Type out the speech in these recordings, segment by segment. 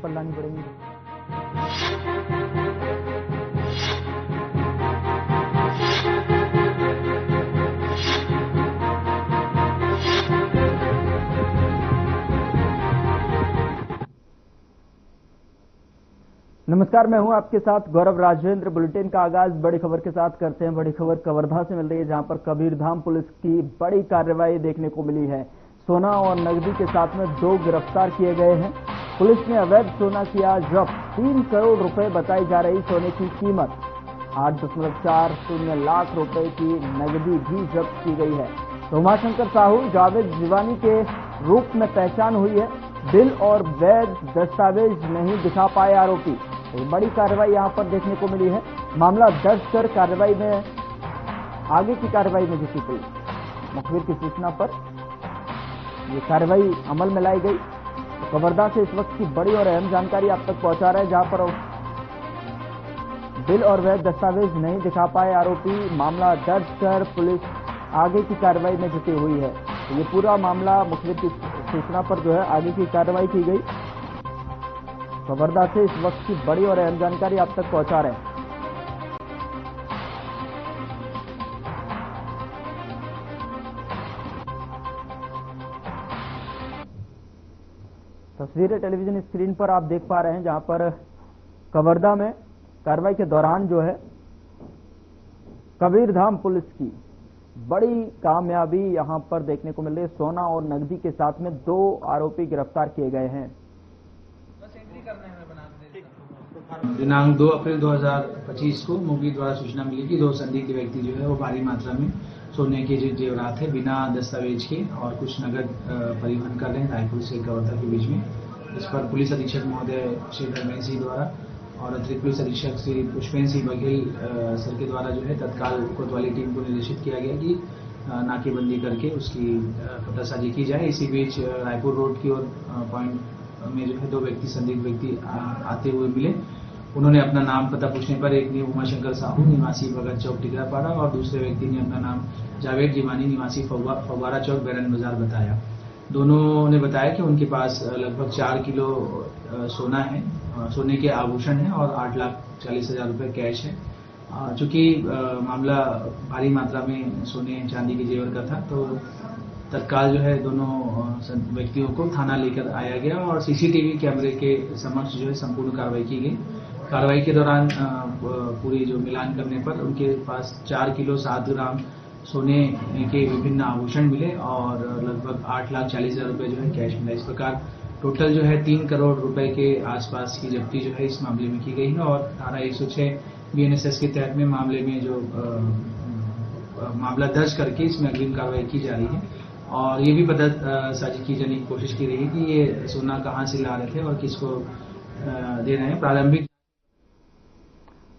पर लानी पड़ेंगी। नमस्कार, मैं हूं आपके साथ गौरव राजेंद्र। बुलेटिन का आगाज बड़ी खबर के साथ करते हैं। बड़ी खबर कवर्धा से मिल रही है, जहां पर कबीरधाम पुलिस की बड़ी कार्रवाई देखने को मिली है। सोना और नकदी के साथ में 2 गिरफ्तार किए गए हैं। पुलिस ने अवैध सोना किया जब्त। 3 करोड़ रुपए बताई जा रही सोने की कीमत। 8.40 लाख रुपए की नकदी भी जब्त की गई है। तो उमाशंकर साहू जावेद जीवानी के रूप में पहचान हुई है। बिल और वैध दस्तावेज नहीं दिखा पाए आरोपी। एक बड़ी कार्रवाई यहां पर देखने को मिली है। मामला दर्ज कर कार्रवाई में आगे की कार्रवाई में जुटी पुलिस। मुखबिर की सूचना पर ये कार्रवाई अमल में लाई गई। तो कवर्धा से इस वक्त की बड़ी और अहम जानकारी आप तक पहुंचा रहे हैं, जहां पर बिल और वैध दस्तावेज नहीं दिखा पाए आरोपी। मामला दर्ज कर पुलिस आगे की कार्रवाई में जुटी हुई है। तो ये पूरा मामला मुखबिर की सूचना पर जो है आगे की कार्रवाई की गई। कवर्धा से इस वक्त की बड़ी और अहम जानकारी आप तक पहुंचा रहे हैं। तस्वीरें टेलीविजन स्क्रीन पर आप देख पा रहे हैं, जहां पर कवर्धा में कार्रवाई के दौरान जो है कबीरधाम पुलिस की बड़ी कामयाबी यहां पर देखने को मिल रही है। सोना और नकदी के साथ में 2 आरोपी गिरफ्तार किए गए हैं। दिनांक 2 अप्रैल 2025 को मुखबिर द्वारा सूचना मिली कि 2 संदिग्ध व्यक्ति जो है वो भारी मात्रा में सोने के जो जेवरात है बिना दस्तावेज के और कुछ नगद परिवहन कर रहे हैं रायपुर से कवर्धा के बीच में। इस पर पुलिस अधीक्षक महोदय श्री धर्मेंद्र सिंह द्वारा और अतिरिक्त पुलिस अधीक्षक श्री पुष्पेंद्र सिंह बघेल सर के द्वारा जो है तत्काल कोतवाली टीम को निर्देशित किया गया कि नाकेबंदी करके उसकी पतासाजी की जाए। इसी बीच रायपुर रोड की ओर पॉइंट में जो है 2 व्यक्ति संदिग्ध व्यक्ति आते हुए मिले। उन्होंने अपना नाम पता पूछने पर एक ने उमाशंकर साहू निवासी भगत चौक टिकरापाड़ा और दूसरे व्यक्ति ने अपना नाम जावेद जीवानी निवासी फव्वारा चौक बैरन बाजार बताया। दोनों ने बताया कि उनके पास लगभग 4 किलो सोना है, सोने के आभूषण है और 8,40,000 रुपए कैश है। चूंकि मामला भारी मात्रा में सोने चांदी के जेवर का था, तो तत्काल जो है दोनों व्यक्तियों को थाना लेकर आया गया और सीसीटीवी कैमरे के समक्ष जो है संपूर्ण कार्रवाई की गई। कार्रवाई के दौरान पूरी जो मिलान करने पर उनके पास 4 किलो 7 ग्राम सोने के विभिन्न आभूषण मिले और लगभग 8,40,000 रुपए जो है कैश मिला। इस प्रकार टोटल जो है 3 करोड़ रुपए के आसपास की जब्ती जो है इस मामले में की गई है और धारा 106 BNSS के तहत में मामले में जो मामला दर्ज करके इसमें अग्रिम कार्रवाई की जा रही है। और ये भी पता साझी की जाने की कोशिश की रही है कि ये सोना कहां से ला रहे थे और किसको दे रहे हैं। प्रारंभिक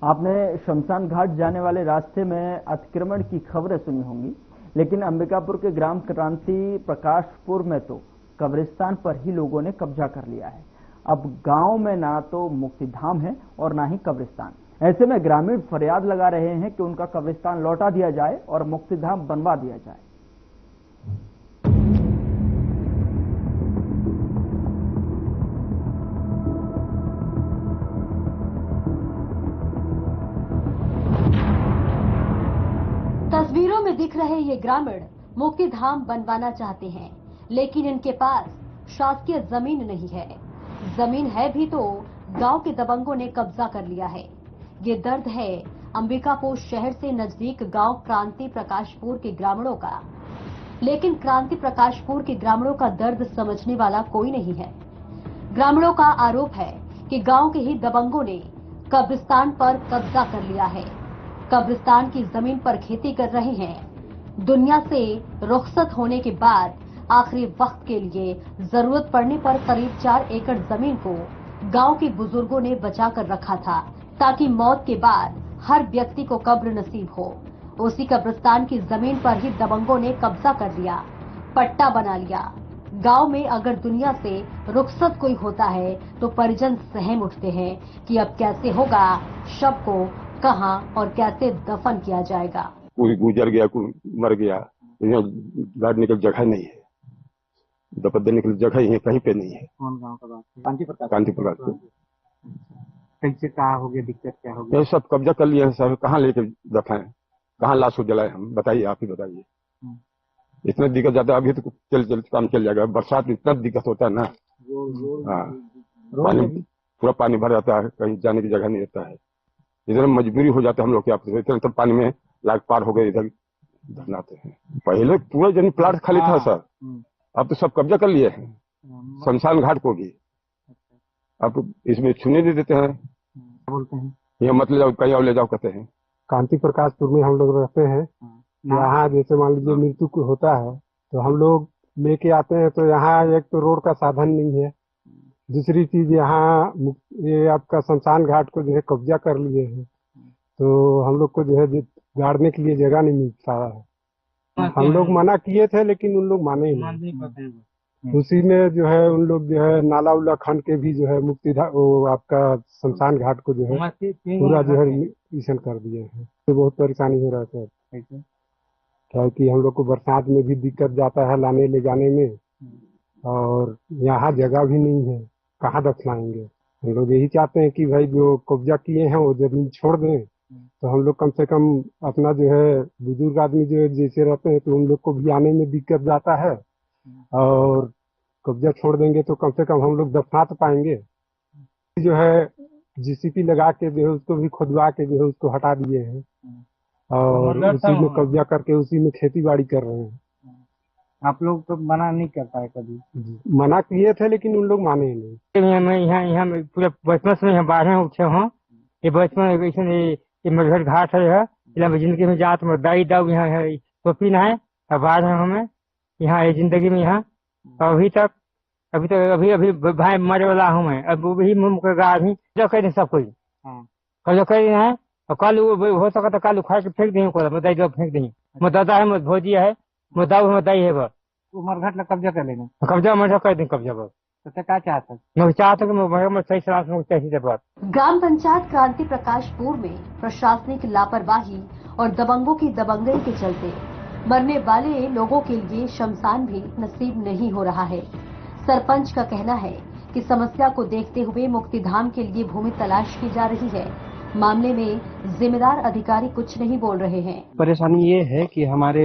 आपने शमशान घाट जाने वाले रास्ते में अतिक्रमण की खबरें सुनी होंगी, लेकिन अंबिकापुर के ग्राम क्रांति प्रकाशपुर में तो कब्रिस्तान पर ही लोगों ने कब्जा कर लिया है। अब गांव में ना तो मुक्तिधाम है और ना ही कब्रिस्तान। ऐसे में ग्रामीण फरियाद लगा रहे हैं कि उनका कब्रिस्तान लौटा दिया जाए और मुक्तिधाम बनवा दिया जाए। तस्वीरों में दिख रहे ये ग्रामीण मुक्तिधाम बनवाना चाहते हैं, लेकिन इनके पास शासकीय जमीन नहीं है। जमीन है भी तो गांव के दबंगों ने कब्जा कर लिया है। ये दर्द है अंबिकापुर शहर से नजदीक गांव क्रांति प्रकाशपुर के ग्रामीणों का। लेकिन क्रांति प्रकाशपुर के ग्रामीणों का दर्द समझने वाला कोई नहीं है। ग्रामीणों का आरोप है कि गांव के ही दबंगों ने कब्रिस्तान पर कब्जा कर लिया है। कब्रिस्तान की जमीन पर खेती कर रहे हैं। दुनिया से रुखसत होने के बाद आखिरी वक्त के लिए जरूरत पड़ने पर करीब 4 एकड़ जमीन को गांव के बुजुर्गों ने बचा कर रखा था, ताकि मौत के बाद हर व्यक्ति को कब्र नसीब हो। उसी कब्रिस्तान की जमीन पर ही दबंगों ने कब्जा कर लिया, पट्टा बना लिया। गांव में अगर दुनिया से रुखसत कोई होता है तो परिजन सहम उठते हैं कि अब कैसे होगा, शव को कहां और कैसे दफन किया जाएगा। कोई गुजर गया, कोई मर गया, गाड़ने की जगह नहीं है। दफा देने के लिए जगह ही है, कहीं पे नहीं है। कौन गांव का बात है? कांति प्रकाश। कांति प्रकाश को कैसे कहा हो गया, दिक्कत क्या हो गया? ये सब कब्जा कर लिया है सर, कहाँ लेके दफाएं, कहाँ लाश को जलाए हम, बताइए, आप ही बताइए। इतना दिक्कत जाता है, अभी तो चल काम चल जाएगा, बरसात में इतना दिक्कत होता है ना। हाँ, पानी पूरा पानी भर जाता है, कहीं जाने की जगह नहीं रहता है। इधर मजबूरी हो जाता है हम लोग के, इतना तब पानी में लाग पार हो गए, इधर धरनाते हैं। पहले पूरा जमीन प्लाट खाली था सर, अब तो सब कब्जा कर लिए हैं, शमशान घाट को भी अब इसमें छूने नहीं देते हैं। बोलते हैं ये मत ले जाओ, कहीं और ले जाओ कहते हैं। कांति प्रकाशपुर में हम लोग रहते हैं। यहाँ जैसे मान लीजिए मृत्यु को होता है तो हम लोग लेके आते हैं, तो यहाँ एक तो रोड का साधन नहीं है, दूसरी चीज यहाँ ये आपका शमशान घाट को जो है कब्जा कर लिए हैं, तो हम लोग को जो है गाड़ने के लिए जगह नहीं मिल पा रहा है। हम लोग मना किए थे लेकिन उन लोग माने ही नहीं। उसी में जो है उन लोग जो है नाला उला खन के भी जो है वो आपका शमशान घाट को जो है पूरा जो है मिशन कर दिए हैं। तो बहुत परेशानी हो रहा है क्या कि हम लोग को बरसात में भी दिक्कत जाता है लाने ले जाने में, और यहाँ जगह भी नहीं है, कहाँ दफनाएंगे। हम लोग यही चाहते हैं कि भाई जो कब्जा किए हैं वो जमीन छोड़ दें, तो हम लोग कम से कम अपना जो है बुजुर्ग आदमी जो जैसे रहते हैं तो उन लोग को भी आने में दिक्कत जाता है, और कब्जा छोड़ देंगे तो कम से कम हम लोग दफना तो पाएंगे। जो है जीसीपी लगा के जो है उसको भी खुदवा के जो है उसको हटा दिए हैं, और उसी में कब्जा करके उसी में खेती बाड़ी कर रहे हैं। आप लोग तो मना नहीं कर पाए कभी? मना किए थे लेकिन उन लोग माने ही नहीं। मैं यहाँ पूरा बचपन में बाढ़ उठे हूँ, ये बचपन ये मरघट घाट है, जिंदगी में जात में दाई दाऊ यहाँ है, टोपी ना है, अब बाढ़ है हमें यहाँ जिंदगी में यहाँ। अभी अभी भाई मरे वाला हूँ मैं, अब वो भी आदमी जो कह सब कोई जो कह रहे हैं, और कल हो सका तो कल उखाड़ के फेंक देंगे, मदाई दो फेंक देंगे, मत दादा है मत भोजिया है, मत दाऊ है मत दाई है, बस मरघट में कब्जा कर लेना, कब्जा मर कर देंगे कब्जा बस। तो क्या चाहता मैं चाहता हूँ मैं सही सलाह चाहिए बात। ग्राम पंचायत क्रांति प्रकाशपुर में प्रशासनिक लापरवाही और दबंगों की दबंगई के चलते मरने वाले लोगों के लिए शमशान भी नसीब नहीं हो रहा है। सरपंच का कहना है कि समस्या को देखते हुए मुक्तिधाम के लिए भूमि तलाश की जा रही है। मामले में जिम्मेदार अधिकारी कुछ नहीं बोल रहे हैं। परेशानी ये है कि हमारे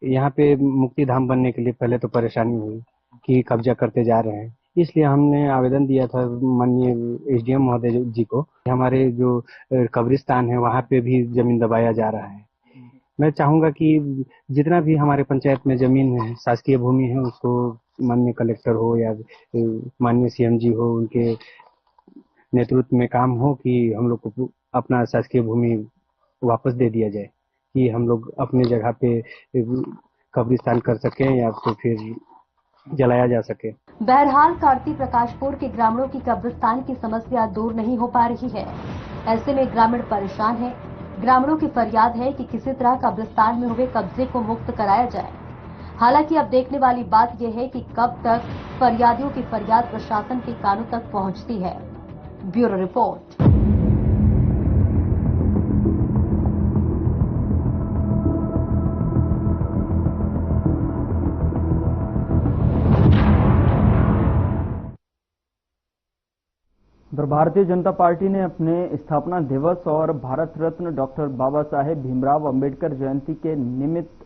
यहाँ पे मुक्तिधाम बनने के लिए पहले तो परेशानी हुई कि कब्जा करते जा रहे हैं, इसलिए हमने आवेदन दिया था माननीय एसडीएम महोदय जी को। हमारे जो कब्रिस्तान है वहाँ पे भी जमीन दबाया जा रहा है। मैं चाहूंगा कि जितना भी हमारे पंचायत में जमीन है, शासकीय भूमि है, उसको माननीय कलेक्टर हो या माननीय सीएम जी हो, उनके नेतृत्व में काम हो कि हम लोग को अपना शासकीय भूमि वापस दे दिया जाए, कि हम लोग अपने जगह पे कब्रिस्तान कर सकें या तो फिर जलाया जा सके। बहरहाल कार्ति प्रकाशपुर के ग्रामीणों की कब्रिस्तान की समस्या दूर नहीं हो पा रही है। ऐसे में ग्रामीण परेशान है। ग्रामीणों की फरियाद है कि किसी तरह कब्रिस्तान में हुए कब्जे को मुक्त कराया जाए। हालांकि अब देखने वाली बात यह है कि कब तक फरियादियों की फरियाद प्रशासन के कानों तक पहुंचती है। Bureau report. Bharatiya Janata party ने अपने स्थापना दिवस और भारत रत्न डॉक्टर बाबा साहेब भीमराव अंबेडकर जयंती के निमित्त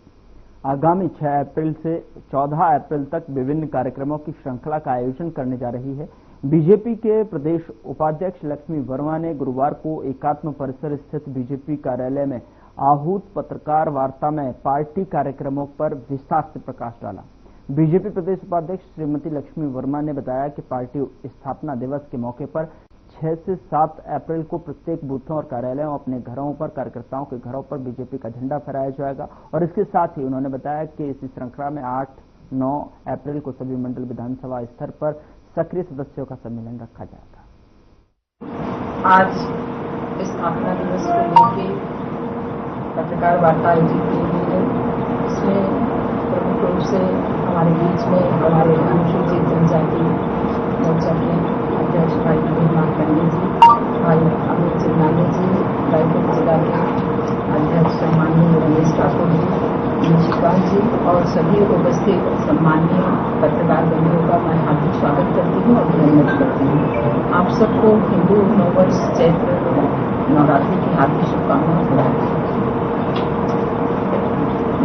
आगामी 6 अप्रैल से 14 अप्रैल तक विभिन्न कार्यक्रमों की श्रृंखला का आयोजन करने जा रही है। बीजेपी के प्रदेश उपाध्यक्ष लक्ष्मी वर्मा ने गुरुवार को एकात्म परिसर स्थित बीजेपी कार्यालय में आहूत पत्रकार वार्ता में पार्टी कार्यक्रमों पर विस्तार से प्रकाश डाला। बीजेपी प्रदेश उपाध्यक्ष श्रीमती लक्ष्मी वर्मा ने बताया कि पार्टी स्थापना दिवस के मौके पर 6 से 7 अप्रैल को प्रत्येक बूथों और कार्यालयों अपने घरों पर कार्यकर्ताओं के घरों पर बीजेपी का झंडा फहराया जाएगा। और इसके साथ ही उन्होंने बताया कि इसी श्रृंखला में 8-9 अप्रैल को सभी मंडल विधानसभा स्तर पर सक्रिय सदस्यों का सम्मेलन रखा जाएगा। आज स्थापना दिवस को लेकर पत्रकार वार्ता आयोजित की गई है। इसमें प्रमुख रूप से हमारे बीच में हमारे अनुसूचित जनजाति मोर्चा के अध्यक्ष भाई भीमा पंडित जी, भाई अमित चिन्नानी जी, रायपुर जिला के अध्यक्ष सम्माननीय रमेश ठाकुर जी, निशिकांत जी और सभी उपस्थित सम्माननीय पत्रकार नमस्कार करती हूँ। आप सबको हिंदू नववर्ष चैत्र नवरात्रि की हार्दिक शुभकामनाएं।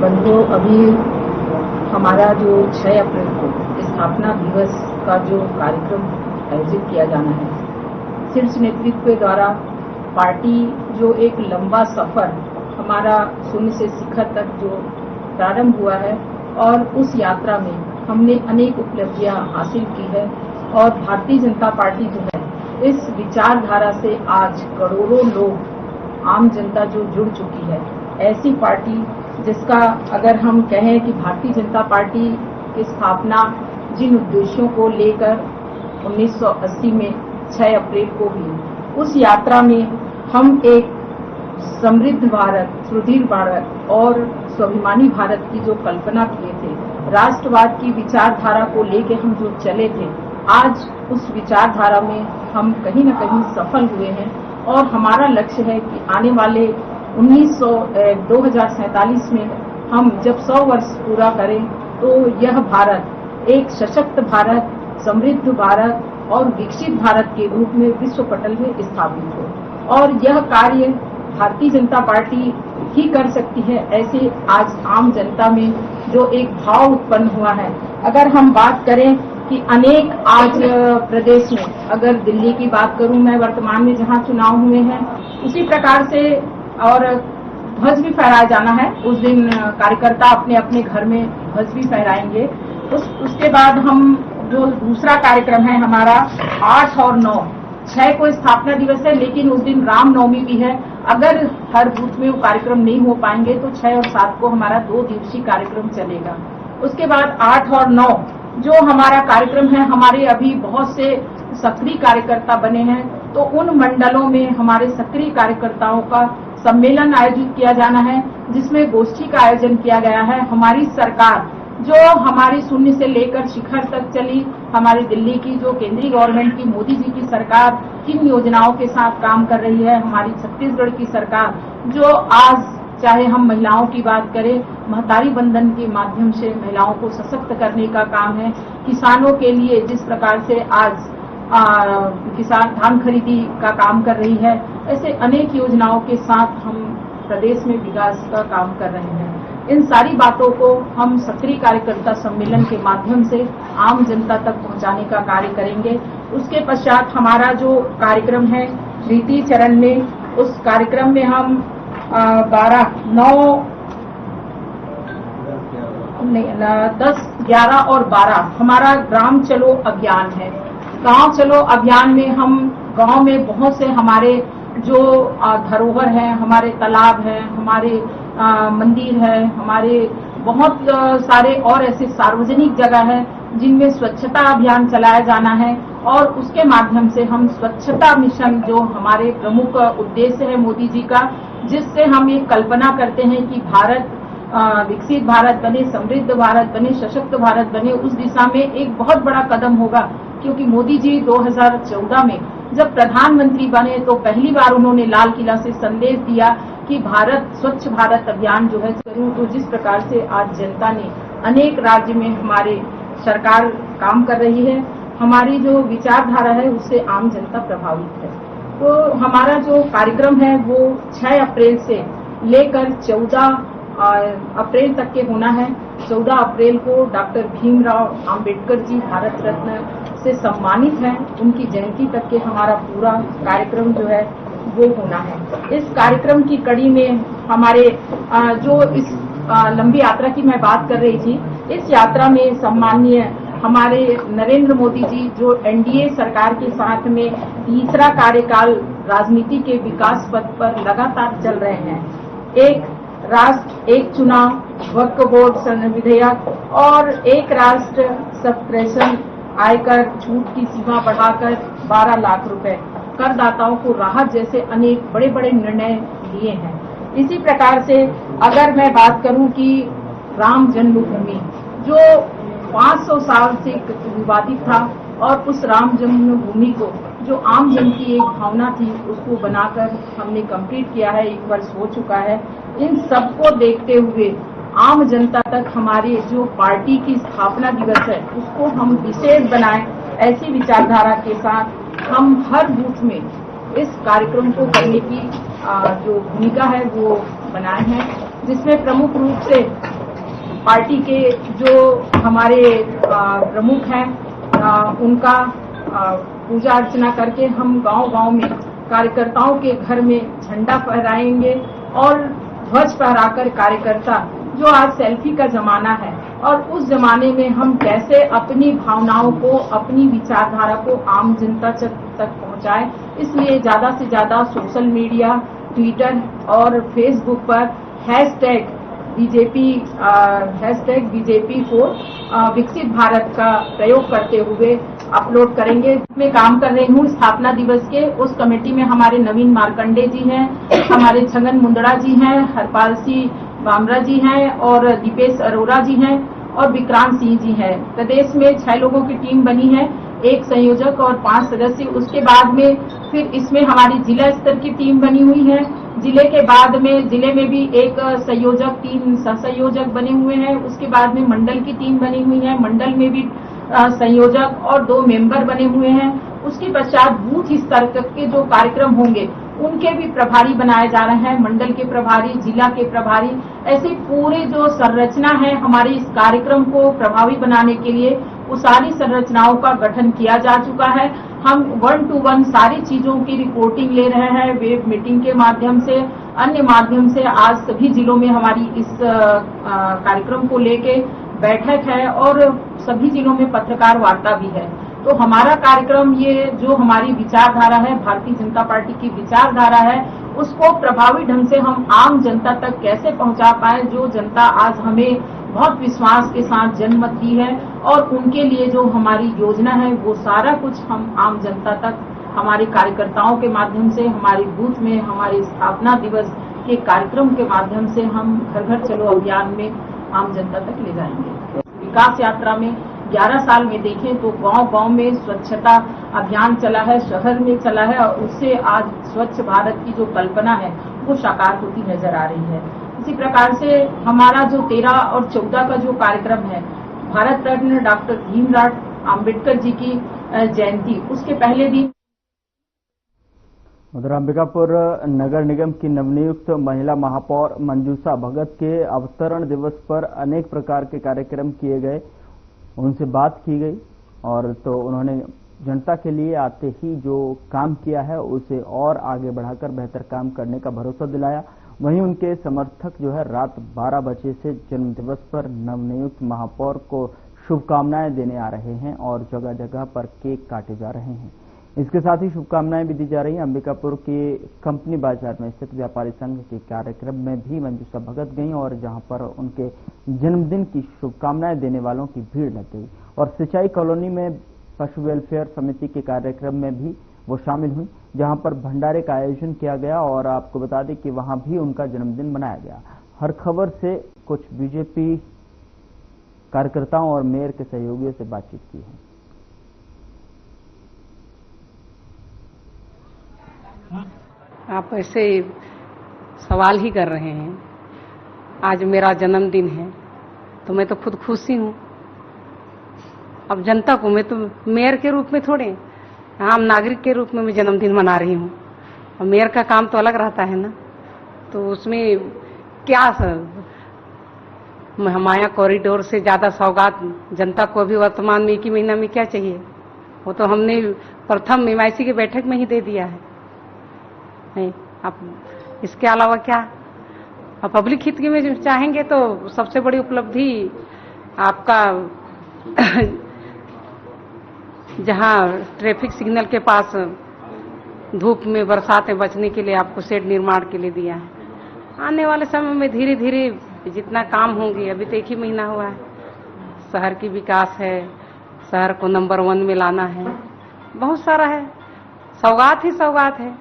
बंधुओं, अभी हमारा जो 6 अप्रैल को स्थापना दिवस का जो कार्यक्रम आयोजित किया जाना है, शीर्ष नेतृत्व के द्वारा पार्टी जो एक लंबा सफर हमारा शून्य से शिखर तक जो प्रारंभ हुआ है और उस यात्रा में हमने अनेक उपलब्धियां हासिल की है और भारतीय जनता पार्टी जो है इस विचारधारा से आज करोड़ों लोग आम जनता जो जुड़ चुकी है, ऐसी पार्टी जिसका अगर हम कहें कि भारतीय जनता पार्टी की स्थापना जिन उद्देश्यों को लेकर 1980 में 6 अप्रैल को हुई, उस यात्रा में हम एक समृद्ध भारत, सुदृढ़ भारत और स्वाभिमानी भारत की जो कल्पना किए थे, राष्ट्रवाद की विचारधारा को लेकर हम जो चले थे, आज उस विचारधारा में हम कहीं न कहीं सफल हुए हैं और हमारा लक्ष्य है कि आने वाले 2047 में हम जब 100 वर्ष पूरा करें तो यह भारत एक सशक्त भारत, समृद्ध भारत और विकसित भारत के रूप में विश्व पटल में स्थापित हो। और यह कार्य भारतीय जनता पार्टी ही कर सकती है, ऐसे आज आम जनता में जो एक भाव उत्पन्न हुआ है। अगर हम बात करें कि अनेक आज प्रदेश में, अगर दिल्ली की बात करूं मैं, वर्तमान में जहां चुनाव हुए हैं उसी प्रकार से और ध्वज भी फहराया जाना है। उस दिन कार्यकर्ता अपने अपने घर में ध्वज भी फहराएंगे। उसके बाद हम जो दूसरा कार्यक्रम है हमारा 8 और 9, 6 को स्थापना दिवस है, लेकिन उस दिन रामनवमी भी है। अगर हर बूथ में वो कार्यक्रम नहीं हो पाएंगे तो 6 और 7 को हमारा 2 दिवसीय कार्यक्रम चलेगा। उसके बाद 8 और 9 जो हमारा कार्यक्रम है, हमारे अभी बहुत से सक्रिय कार्यकर्ता बने हैं, तो उन मंडलों में हमारे सक्रिय कार्यकर्ताओं का सम्मेलन आयोजित किया जाना है, जिसमें गोष्ठी का आयोजन किया गया है। हमारी सरकार जो हमारी शून्य से लेकर शिखर तक चली, हमारी दिल्ली की जो केंद्रीय गवर्नमेंट की मोदी जी की सरकार किन योजनाओं के साथ काम कर रही है, हमारी छत्तीसगढ़ की सरकार जो आज चाहे हम महिलाओं की बात करें, महतारी बंधन के माध्यम से महिलाओं को सशक्त करने का काम है। किसानों के लिए जिस प्रकार से आज किसान धान खरीदी का काम कर रही है, ऐसे अनेक योजनाओं के साथ हम प्रदेश में विकास का काम कर रहे हैं। इन सारी बातों को हम सक्रिय कार्यकर्ता सम्मेलन के माध्यम से आम जनता तक पहुंचाने का कार्य करेंगे। उसके पश्चात हमारा जो कार्यक्रम है द्वितीय चरण में, उस कार्यक्रम में हम 10, 11 और 12 हमारा ग्राम चलो अभियान है। गांव चलो अभियान में हम गांव में बहुत से हमारे जो धरोहर हैं, हमारे तालाब हैं, हमारे मंदिर है, हमारे बहुत सारे और ऐसे सार्वजनिक जगह है जिनमें स्वच्छता अभियान चलाया जाना है और उसके माध्यम से हम स्वच्छता मिशन जो हमारे प्रमुख उद्देश्य है मोदी जी का, जिससे हम ये कल्पना करते हैं कि भारत विकसित भारत बने, समृद्ध भारत बने, सशक्त भारत बने, उस दिशा में एक बहुत बड़ा कदम होगा। क्योंकि मोदी जी 2014 में जब प्रधानमंत्री बने तो पहली बार उन्होंने लाल किला से संदेश दिया कि भारत स्वच्छ भारत अभियान जो है करूं। तो जिस प्रकार से आज जनता ने अनेक राज्य में हमारे सरकार काम कर रही है, हमारी जो विचारधारा है उससे आम जनता प्रभावित है। तो हमारा जो कार्यक्रम है वो 6 अप्रैल से लेकर 14 अप्रैल तक के होना है। 14 अप्रैल को डॉक्टर भीमराव अंबेडकर जी भारत रत्न से सम्मानित हैं, उनकी जयंती तक के हमारा पूरा कार्यक्रम जो है वो होना है। इस कार्यक्रम की कड़ी में हमारे जो इस लंबी यात्रा की मैं बात कर रही थी, इस यात्रा में सम्माननीय हमारे नरेंद्र मोदी जी जो एनडीए सरकार के साथ में तीसरा कार्यकाल राजनीति के विकास पथ पर लगातार चल रहे हैं। एक राष्ट्र एक चुनाव, वक्फ बोर्ड विधेयक और एक राष्ट्र सब राशन, आयकर छूट की सीमा बढ़ाकर 12 लाख रुपए, करदाताओं को राहत जैसे अनेक बड़े बड़े निर्णय लिए हैं। इसी प्रकार से अगर मैं बात करूं कि राम जन्मभूमि जो 500 साल से विवादित था और उस राम जन्मभूमि को जो आम जन की एक भावना थी उसको बनाकर हमने कंप्लीट किया है, 1 वर्ष हो चुका है। इन सबको देखते हुए आम जनता तक हमारी जो पार्टी की स्थापना दिवस है उसको हम विशेष बनाएं, ऐसी विचारधारा के साथ हम हर बूथ में इस कार्यक्रम को करने की जो भूमिका है वो बनाए हैं, जिसमें प्रमुख रूप से पार्टी के जो हमारे प्रमुख हैं उनका पूजा अर्चना करके हम गांव-गांव में कार्यकर्ताओं के घर में झंडा फहराएंगे और ध्वज फहराकर कार्यकर्ता, जो आज सेल्फी का जमाना है और उस जमाने में हम कैसे अपनी भावनाओं को, अपनी विचारधारा को आम जनता तक पहुंचाएं, इसलिए ज्यादा से ज्यादा सोशल मीडिया, ट्विटर और फेसबुक पर बीजेपी को विकसित भारत का प्रयोग करते हुए अपलोड करेंगे। मैं काम कर रही हूँ स्थापना दिवस के, उस कमेटी में हमारे नवीन मार्कंडे जी हैं, हमारे छगन मुंदड़ा जी हैं, हरपाल सिंह बामरा जी हैं और दीपेश अरोड़ा जी हैं और विक्रांत सिंह जी हैं। प्रदेश में 6 लोगों की टीम बनी है, 1 संयोजक और 5 सदस्य। उसके बाद में फिर इसमें हमारी जिला स्तर की टीम बनी हुई है। जिले के बाद में जिले में भी 1 संयोजक, 3 सहसंयोजक बने हुए हैं। उसके बाद में मंडल की टीम बनी हुई है, मंडल में भी संयोजक और 2 मेंबर बने हुए हैं। उसके पश्चात बूथ स्तर के जो कार्यक्रम होंगे उनके भी प्रभारी बनाए जा रहे हैं, मंडल के प्रभारी, जिला के प्रभारी। ऐसे पूरे जो संरचना है हमारे इस कार्यक्रम को प्रभावी बनाने के लिए, वो सारी संरचनाओं का गठन किया जा चुका है। हम 1 to 1 सारी चीजों की रिपोर्टिंग ले रहे हैं, वेब मीटिंग के माध्यम से, अन्य माध्यम से। आज सभी जिलों में हमारी इस कार्यक्रम को लेके बैठक है और सभी जिलों में पत्रकार वार्ता भी है। तो हमारा कार्यक्रम, ये जो हमारी विचारधारा है, भारतीय जनता पार्टी की विचारधारा है, उसको प्रभावी ढंग से हम आम जनता तक कैसे पहुंचा पाए। जो जनता आज हमें बहुत विश्वास के साथ जनमत दी है और उनके लिए जो हमारी योजना है वो सारा कुछ हम आम जनता तक हमारे कार्यकर्ताओं के माध्यम से, हमारे बूथ में, हमारे स्थापना दिवस के कार्यक्रम के माध्यम से हम घर घर चलो अभियान में आम जनता तक ले जाएंगे। विकास यात्रा में 11 साल में देखें तो गांव-गांव में स्वच्छता अभियान चला है, शहर में चला है और उससे आज स्वच्छ भारत की जो कल्पना है वो साकार होती नजर आ रही है। इसी प्रकार से हमारा जो 13 और 14 का जो कार्यक्रम है, भारत रत्न डॉक्टर भीमराव अम्बेडकर जी की जयंती, उसके पहले दिन उधर अंबिकापुर नगर निगम की नवनियुक्त महिला महापौर मंजूषा भगत के अवतरण दिवस पर अनेक प्रकार के कार्यक्रम किए गए, उनसे बात की गई और तो उन्होंने जनता के लिए आते ही जो काम किया है उसे और आगे बढ़ाकर बेहतर काम करने का भरोसा दिलाया। वहीं उनके समर्थक जो है रात 12 बजे से जन्मदिवस पर नवनियुक्त महापौर को शुभकामनाएं देने आ रहे हैं और जगह जगह पर केक काटे जा रहे हैं। इसके साथ ही शुभकामनाएं भी दी जा रही हैं। अंबिकापुर के कंपनी बाजार में स्थित व्यापारी संघ के कार्यक्रम में भी मंजूषा भगत गई और जहां पर उनके जन्मदिन की शुभकामनाएं देने वालों की भीड़ लग गई और सिंचाई कॉलोनी में पशु वेलफेयर समिति के कार्यक्रम में भी वो शामिल हुई, जहां पर भंडारे का आयोजन किया गया और आपको बता दें कि वहां भी उनका जन्मदिन मनाया गया। हर खबर से कुछ बीजेपी कार्यकर्ताओं और मेयर के सहयोगियों से बातचीत की है। आप ऐसे सवाल ही कर रहे हैं। आज मेरा जन्मदिन है तो मैं तो खुद खुशी हूँ। अब जनता को मैं तो मेयर के रूप में थोड़े, आम नागरिक के रूप में मैं जन्मदिन मना रही हूँ। और मेयर का काम तो अलग रहता है ना, तो उसमें क्या माया कॉरिडोर से ज्यादा सौगात जनता को अभी वर्तमान में 1 ही महीना में क्या चाहिए, वो तो हमने प्रथम MIC की बैठक में ही दे दिया है। नहीं, आप इसके अलावा क्या, आप पब्लिक हित में जो चाहेंगे तो सबसे बड़ी उपलब्धि आपका जहां ट्रैफिक सिग्नल के पास धूप में बरसात में बचने के लिए आपको शेड निर्माण के लिए दिया है। आने वाले समय में धीरे धीरे जितना काम होंगे, अभी तो 1 ही महीना हुआ है, शहर की विकास है, शहर को नंबर 1 में लाना है, बहुत सारा है, सौगात ही सौगात है।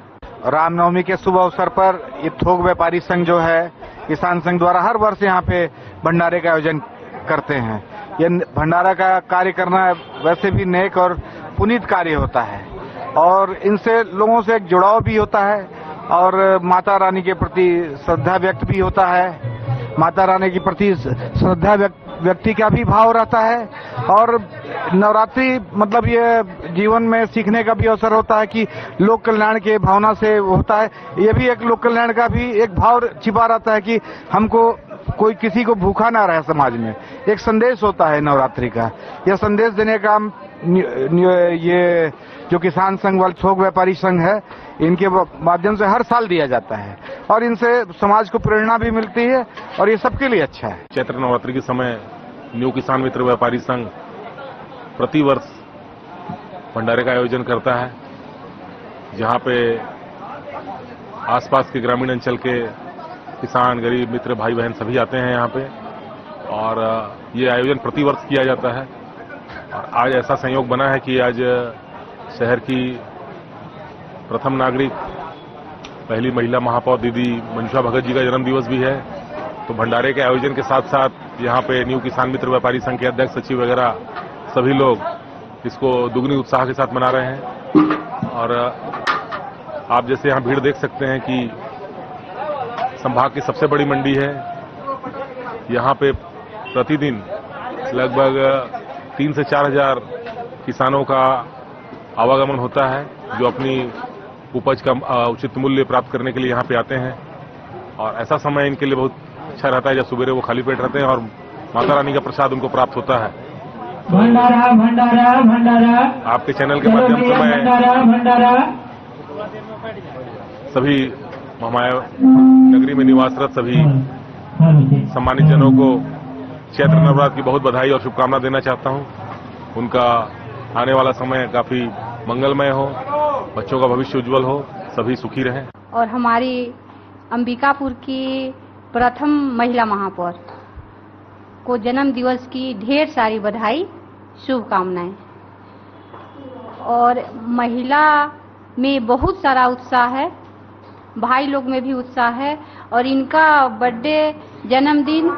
रामनवमी के शुभ अवसर पर ये थोक व्यापारी संघ जो है किसान संघ द्वारा हर वर्ष यहाँ पे भंडारे का आयोजन करते हैं। ये भंडारा का कार्य करना वैसे भी नेक और पुनीत कार्य होता है और इनसे लोगों से एक जुड़ाव भी होता है और माता रानी के प्रति श्रद्धा व्यक्त भी होता है। माता रानी के प्रति श्रद्धा व्यक्ति का भी भाव रहता है और नवरात्रि मतलब ये जीवन में सीखने का भी अवसर होता है कि लोक कल्याण के भावना से होता है। ये भी एक लोक कल्याण का भी एक भाव छिपा रहता है कि हमको कोई किसी को भूखा ना रहे समाज में। एक संदेश होता है नवरात्रि का। यह संदेश देने का ये जो किसान संघ वाले थोक व्यापारी संघ है, इनके माध्यम से हर साल दिया जाता है और इनसे समाज को प्रेरणा भी मिलती है और ये सबके लिए अच्छा है। चैत्र नवरात्रि के समय न्यू किसान मित्र व्यापारी संघ प्रतिवर्ष भंडारे का आयोजन करता है, जहां पे आसपास के ग्रामीण अंचल के किसान, गरीब मित्र, भाई बहन सभी आते हैं यहाँ पे और ये आयोजन प्रतिवर्ष किया जाता है। और आज ऐसा संयोग बना है कि आज शहर की प्रथम नागरिक, पहली महिला महापौर दीदी मंजुषा भगत जी का जन्म दिवस भी है। तो भंडारे के आयोजन के साथ साथ यहाँ पे न्यू किसान मित्र व्यापारी संघ के अध्यक्ष, सचिव वगैरह सभी लोग इसको दुगनी उत्साह के साथ मना रहे हैं। और आप जैसे यहाँ भीड़ देख सकते हैं कि संभाग की सबसे बड़ी मंडी है। यहाँ पे प्रतिदिन लगभग 3 से 4 हजार किसानों का आवागमन होता है, जो अपनी उपज का उचित मूल्य प्राप्त करने के लिए यहाँ पे आते हैं। और ऐसा समय इनके लिए बहुत अच्छा रहता है जब सुबह वो खाली पेट रहते हैं और माता रानी का प्रसाद उनको प्राप्त होता है। भंडारा भंडारा भंडारा आपके चैनल के माध्यम से मैं भंडारा सभी हमारे नगरी में निवासरत सभी सम्मानित जनों को चैत्र नवरात्र की बहुत बधाई और शुभकामना देना चाहता हूं। उनका आने वाला समय काफी मंगलमय हो, बच्चों का भविष्य उज्जवल हो, सभी सुखी रहें। और हमारी अंबिकापुर की प्रथम महिला महापौर को जन्म दिवस की ढेर सारी बधाई, शुभकामनाएं। और महिला में बहुत सारा उत्साह है, भाई लोग में भी उत्साह है। और इनका बर्थडे जन्मदिन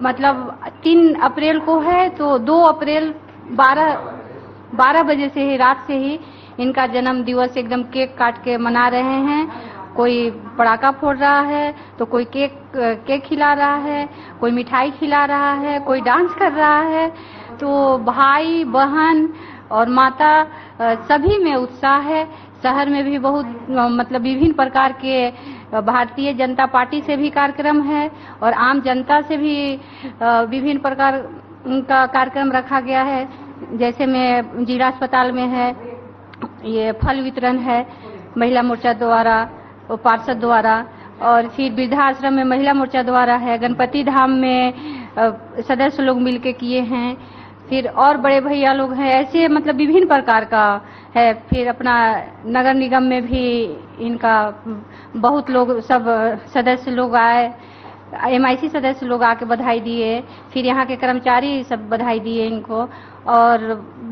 मतलब 3 अप्रैल को है, तो 2 अप्रैल 12 बजे से ही, रात से ही इनका जन्म दिवस एकदम केक काट के मना रहे हैं। कोई पटाखा फोड़ रहा है, तो कोई केक खिला रहा है, कोई मिठाई खिला रहा है, कोई डांस कर रहा है। तो भाई बहन और माता सभी में उत्साह है। शहर में भी बहुत मतलब विभिन्न प्रकार के भारतीय जनता पार्टी से भी कार्यक्रम है और आम जनता से भी विभिन्न प्रकार का कार्यक्रम रखा गया है। जैसे में जिला अस्पताल में है, ये फल वितरण है महिला मोर्चा द्वारा और पार्षद द्वारा, और फिर वृद्धाश्रम में महिला मोर्चा द्वारा है, गणपति धाम में सदस्य लोग मिलके किए हैं, फिर और बड़े भैया लोग हैं। ऐसे मतलब विभिन्न प्रकार का है। फिर अपना नगर निगम में भी इनका बहुत लोग, सब सदस्य लोग आए, MIC सदस्य लोग आके बधाई दिए, फिर यहाँ के कर्मचारी सब बधाई दिए इनको, और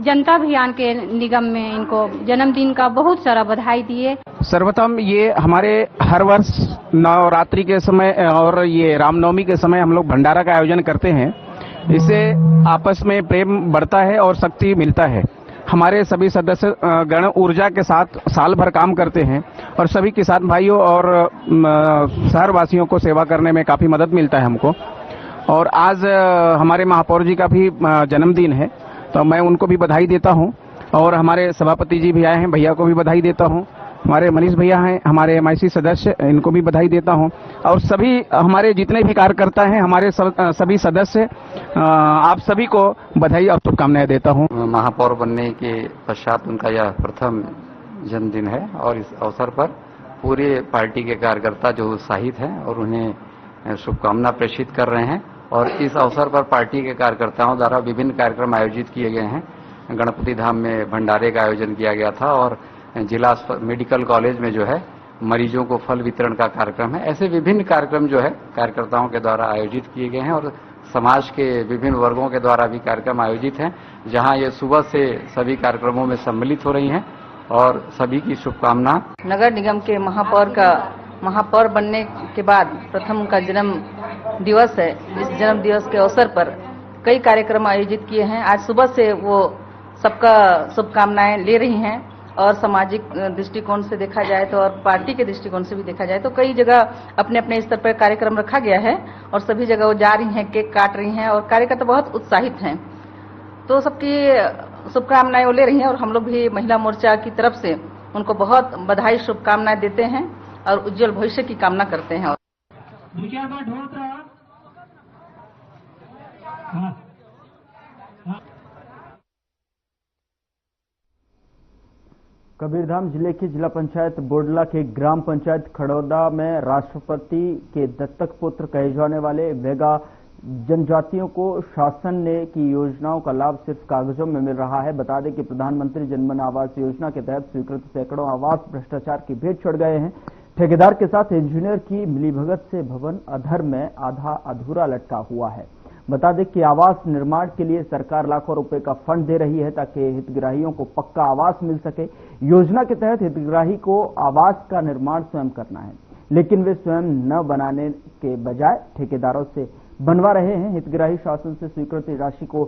जनता भी आके निगम में इनको जन्मदिन का बहुत सारा बधाई दिए। सर्वप्रथम ये हमारे हर वर्ष नवरात्रि के समय और ये रामनवमी के समय हम लोग भंडारा का आयोजन करते हैं। इससे आपस में प्रेम बढ़ता है और शक्ति मिलता है। हमारे सभी सदस्य गण ऊर्जा के साथ साल भर काम करते हैं और सभी किसान भाइयों और शहरवासियों को सेवा करने में काफी मदद मिलता है हमको। और आज हमारे महापौर जी का भी जन्मदिन है, तो मैं उनको भी बधाई देता हूं। और हमारे सभापति जी भी आए हैं, भैया को भी बधाई देता हूं। हमारे मनीष भैया हैं, हमारे MIC सदस्य, इनको भी बधाई देता हूं। और सभी हमारे जितने भी कार्यकर्ता हैं, हमारे सभी सदस्य, आप सभी को बधाई और शुभकामनाएं देता हूं। महापौर बनने के पश्चात उनका यह प्रथम जन्मदिन है और इस अवसर पर पूरे पार्टी के कार्यकर्ता जो उत्साहित हैं और उन्हें शुभकामना प्रेषित कर रहे हैं। और इस अवसर पर पार्टी के कार्यकर्ताओं द्वारा विभिन्न कार्यक्रम आयोजित किए गए हैं। गणपति धाम में भंडारे का आयोजन किया गया था और जिला मेडिकल कॉलेज में जो है मरीजों को फल वितरण का कार्यक्रम है। ऐसे विभिन्न कार्यक्रम जो है कार्यकर्ताओं के द्वारा आयोजित किए गए हैं और समाज के विभिन्न वर्गों के द्वारा भी कार्यक्रम आयोजित हैं, जहां ये सुबह से सभी कार्यक्रमों में सम्मिलित हो रही हैं और सभी की शुभकामना। नगर निगम के महापौर बनने के बाद प्रथम उनका जन्म दिवस है। इस जन्म दिवस के अवसर पर कई कार्यक्रम आयोजित किए हैं। आज सुबह से वो सबका शुभकामनाएं ले रही हैं और सामाजिक दृष्टिकोण से देखा जाए तो और पार्टी के दृष्टिकोण से भी देखा जाए तो कई जगह अपने अपने स्तर पर कार्यक्रम रखा गया है और सभी जगह वो जा रही हैं, केक काट रही हैं और कार्यकर्ता बहुत उत्साहित हैं। तो सबकी शुभकामनाएं वो ले रही हैं और हम लोग भी महिला मोर्चा की तरफ से उनको बहुत बधाई शुभकामनाएं देते हैं और उज्जवल भविष्य की कामना करते हैं। कबीरधाम जिले की जिला पंचायत बोडला के ग्राम पंचायत खड़ौदा में राष्ट्रपति के दत्तक पुत्र कहे जाने वाले वेगा जनजातियों को शासन ने की योजनाओं का लाभ सिर्फ कागजों में मिल रहा है। बता दें कि प्रधानमंत्री जनमन आवास योजना के तहत स्वीकृत सैकड़ों आवास भ्रष्टाचार की भेंट चढ़ गए हैं। ठेकेदार के साथ इंजीनियर की मिलीभगत से भवन अधर में आधा अधूरा लटका हुआ है। बता दें कि आवास निर्माण के लिए सरकार लाखों रुपए का फंड दे रही है ताकि हितग्राहियों को पक्का आवास मिल सके। योजना के तहत हितग्राही को आवास का निर्माण स्वयं करना है, लेकिन वे स्वयं न बनाने के बजाय ठेकेदारों से बनवा रहे हैं। हितग्राही शासन से स्वीकृत राशि को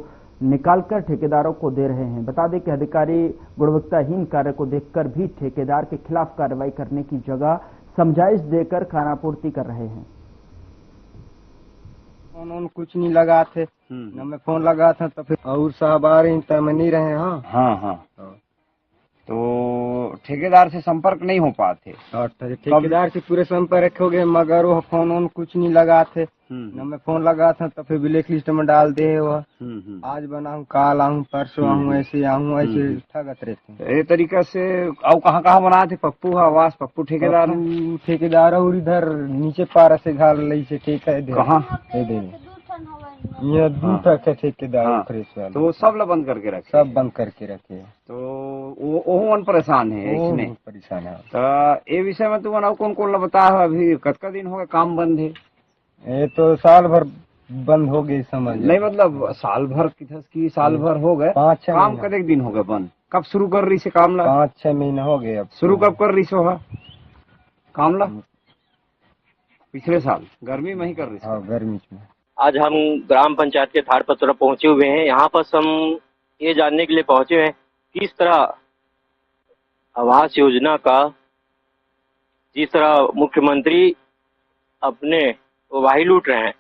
निकालकर ठेकेदारों को दे रहे हैं। बता दें कि अधिकारी गुणवत्ताहीन कार्य को देखकर भी ठेकेदार के खिलाफ कार्रवाई करने की जगह समझाइश देकर खानापूर्ति कर रहे हैं। फोन कुछ नहीं लगा थे न मैं फोन लगा था तो फिर और साहब आ रहे तय में नहीं रहे। हाँ तो ठेकेदार से संपर्क नहीं हो पाते। ठेकेदार से पूरे संपर्क हो गए मगर वो फोन कुछ नहीं लगा थे न मैं फोन लगा था तो फिर ब्लैक लिस्ट में डाल दे। वह आज बनाऊं काल आऊं परसों आऊं ऐसे आऊं ऐसे ठगत रहते। ये तरीका से और कहाँ बनाए थे पप्पू आवास पप्पू ठेकेदार और इधर नीचे पारा से घर ली से ठेका कहाँ ये दूसरा ठेकेदार तो सब लोग बंद करके रखे। सब बंद करके रखे तो वो परेशान है इसमें परेशान है। तो ये विषय में तू बनाओ कौन कौन बता अभी कतका दिन हो गए काम बंद है। ये तो साल भर बंद हो गई समझ नहीं मतलब साल भर की साल भर हो गए 5-6 काम कदे दिन हो गए बंद। कब शुरू कर रही से काम ला 5-6 महीना हो गए। अब शुरू कब कर रही सो काम ला पिछले साल गर्मी में ही कर रही। हाँ गर्मी में। आज हम ग्राम पंचायत के थाड़पत्र पहुंचे हुए हैं। यहाँ पर हम ये जानने के लिए पहुंचे हैं किस तरह आवास योजना का जिस तरह मुख्यमंत्री अपने वाही लूट रहे हैं,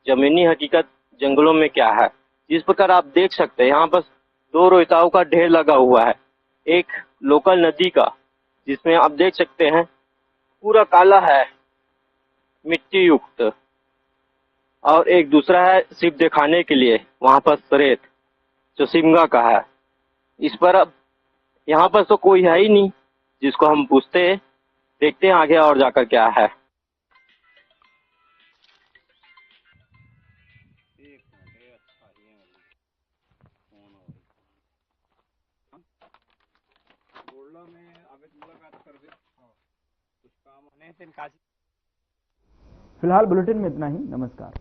जमीनी हकीकत जंगलों में क्या है। जिस प्रकार आप देख सकते हैं यहाँ पर 2 रोहिताओं का ढेर लगा हुआ है। एक लोकल नदी का जिसमें आप देख सकते हैं पूरा काला है मिट्टी युक्त, और एक दूसरा है सिर्फ दिखाने के लिए वहां पर रेत जो सिमगा का है। इस पर अब यहाँ पर तो कोई है ही नहीं जिसको हम पूछते हैं। देखते हैं आगे और जाकर क्या है। फिलहाल बुलेटिन में इतना ही। नमस्कार।